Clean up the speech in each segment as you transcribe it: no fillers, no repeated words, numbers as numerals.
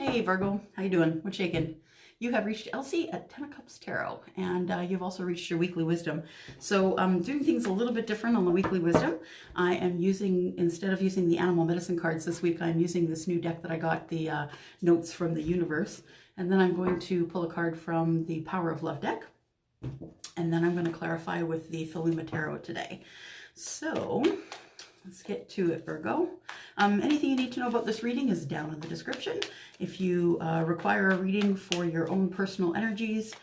Hey Virgo, how you doing? What's shaking? You have reached Elsie at 10 of Cups Tarot, and you've also reached your weekly wisdom. So I'm doing things a little bit different on the weekly wisdom. I am using, instead of using the animal medicine cards this week, I'm using this new deck that I got, the Notes from the Universe. And then I'm going to pull a card from the Power of Love deck. And then I'm going to clarify with the Thelema Tarot today. So let's get to it, Virgo. Anything you need to know about this reading is down in the description. If you require a reading for your own personal energies,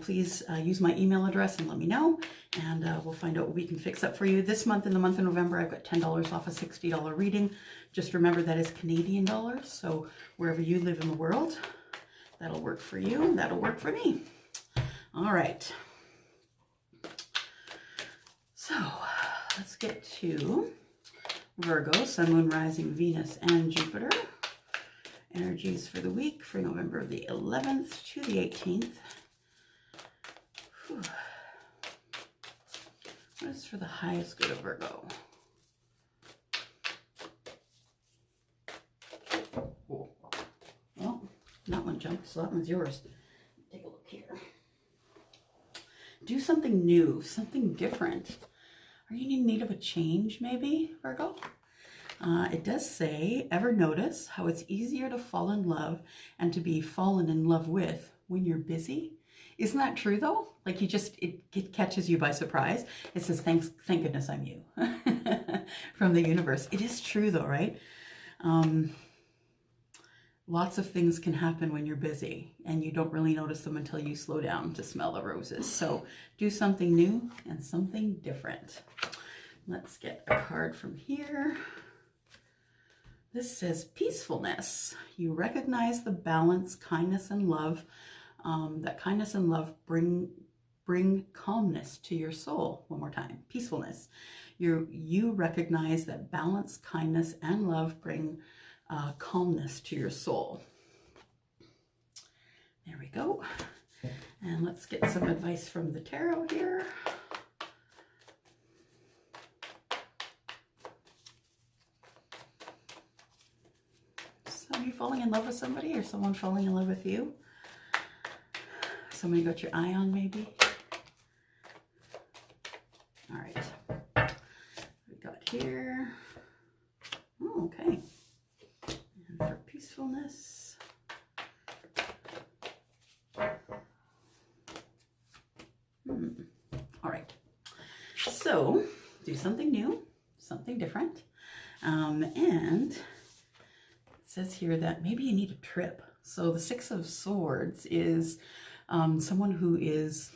please use my email address and let me know, and we'll find out what we can fix up for you. This month, in the month of November, I've got $10 off a $60 reading. Just remember that is Canadian dollars, so wherever you live in the world, that'll work for you, that'll work for me. All right. So let's get to Virgo, Sun, Moon, Rising, Venus, and Jupiter. Energies for the week for November the 11th to the 18th. Whew. What is for the highest good of Virgo? Oh, well, that one jumped, so that one's yours. Take a look here. Do something new, something different. Are you in need of a change, maybe, Virgo? It does say, ever notice how it's easier to fall in love and to be fallen in love with when you're busy? Isn't that true, though? Like it catches you by surprise. It says, thank goodness I'm you, from the universe. It is true, though, right? Lots of things can happen when you're busy, and you don't really notice them until you slow down to smell the roses. So do something new and something different. Let's get a card from here. This says peacefulness. You recognize the balance, kindness, and love. That kindness and love bring calmness to your soul. One more time, peacefulness. You recognize that balance, kindness, and love bring calmness to your soul. There we go. And let's get some advice from the tarot here. So are you falling in love with somebody, or someone falling in love with you? Somebody got your eye on, maybe? All right. We got here. Oh, okay. And for peacefulness. All right. So do something new, something different. And it says here that maybe you need a trip. So the Six of Swords is someone who is,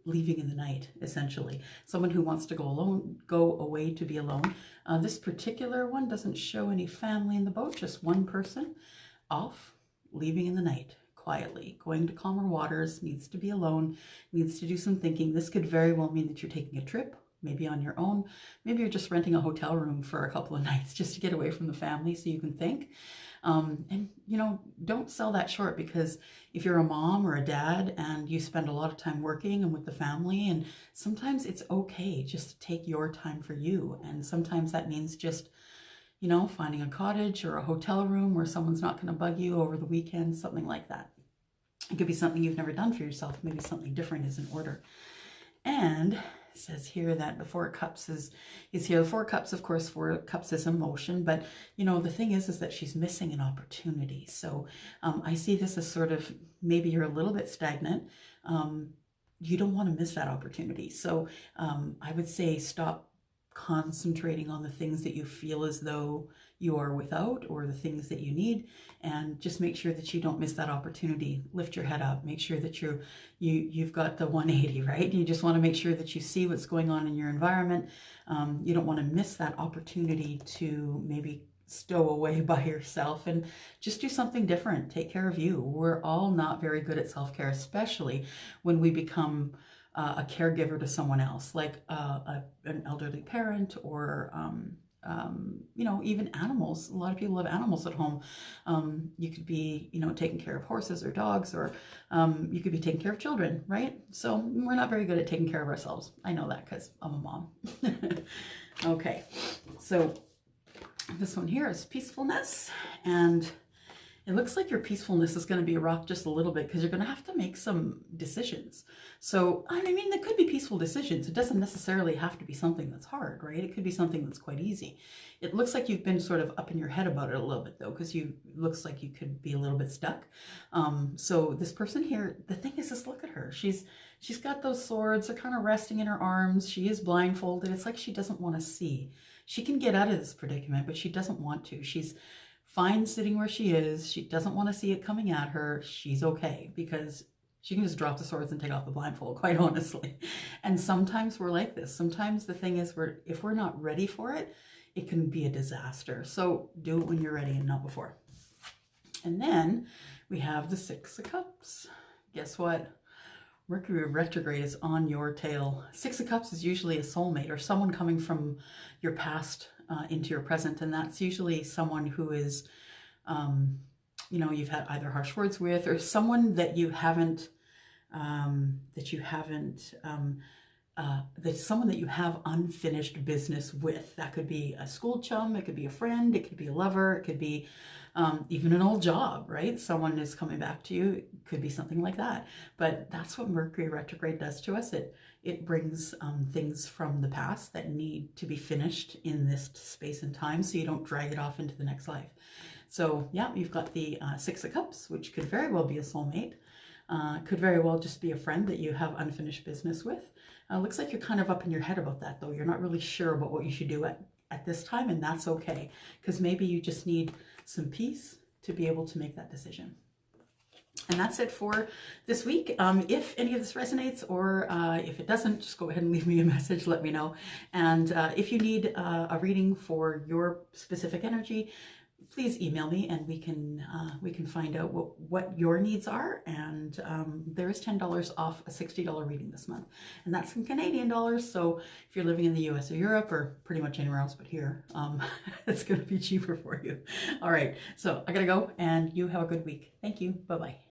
leaving in the night, essentially. Someone who wants to go away to be alone. This particular one doesn't show any family in the boat, just one person off, leaving in the night, quietly, going to calmer waters, needs to be alone, needs to do some thinking. This could very well mean that you're taking a trip, maybe on your own. Maybe you're just renting a hotel room for a couple of nights just to get away from the family so you can think. And, don't sell that short, because if you're a mom or a dad and you spend a lot of time working and with the family, and sometimes it's okay just to take your time for you. And sometimes that means just, finding a cottage or a hotel room where someone's not going to bug you over the weekend, something like that. It could be something you've never done for yourself. Maybe something different is in order. And it says here that the Four of Cups is here. The Four of Cups, of course, Four of Cups is emotion, but the thing is that she's missing an opportunity. So I see this as sort of, maybe you're a little bit stagnant. You don't want to miss that opportunity. So I would say stop concentrating on the things that you feel as though you are without, or the things that you need, and just make sure that you don't miss that opportunity. Lift your head up, make sure that you've got the 180, right? You just want to make sure that you see what's going on in your environment. You don't want to miss that opportunity to maybe stow away by yourself and just do something different. Take care of you. We're all not very good at self-care, especially when we become a caregiver to someone else, like an elderly parent, or even animals. A lot of people have animals at home. You could be, taking care of horses or dogs, or you could be taking care of children, right? So we're not very good at taking care of ourselves. I know that because I'm a mom. Okay, so this one here is peacefulness, and It looks like your peacefulness is going to be rocked just a little bit because you're going to have to make some decisions. So, I mean, there could be peaceful decisions. It doesn't necessarily have to be something that's hard, right? It could be something that's quite easy. It looks like you've been sort of up in your head about it a little bit, though, because looks like you could be a little bit stuck. So this person here, the thing is, just look at her. She's got those swords. They're kind of resting in her arms. She is blindfolded. It's like she doesn't want to see. She can get out of this predicament, but she doesn't want to. She's fine sitting where she is. She doesn't want to see it coming at her. She's okay because she can just drop the swords and take off the blindfold, quite honestly. And sometimes we're like this. Sometimes the thing is, if we're not ready for it, it can be a disaster. So do it when you're ready and not before. And then we have the Six of Cups. Guess what? Mercury retrograde is on your tail. Six of Cups is usually a soulmate or someone coming from your past into your present, and that's usually someone who is, you know, you've had either harsh words with, or someone that you haven't, that's someone that you have unfinished business with. That could be a school chum, it could be a friend, it could be a lover, it could be even an old job, right? Someone is coming back to you. It could be something like that. But that's what Mercury retrograde does to us. It brings things from the past that need to be finished in this space and time, so you don't drag it off into the next life. So yeah, you've got the Six of Cups, which could very well be a soulmate. Could very well just be a friend that you have unfinished business with. Looks like you're kind of up in your head about that, though. You're not really sure about what you should do at this time, and that's okay, because maybe you just need some peace to be able to make that decision. And that's it for this week. If any of this resonates, or if it doesn't, just go ahead and leave me a message, let me know. And if you need a reading for your specific energy, please email me, and we can find out what your needs are. And there is $10 off a $60 reading this month, and that's in Canadian dollars. So if you're living in the US or Europe, or pretty much anywhere else but here, it's going to be cheaper for you. All right, so I gotta go, and you have a good week. Thank you. Bye-bye.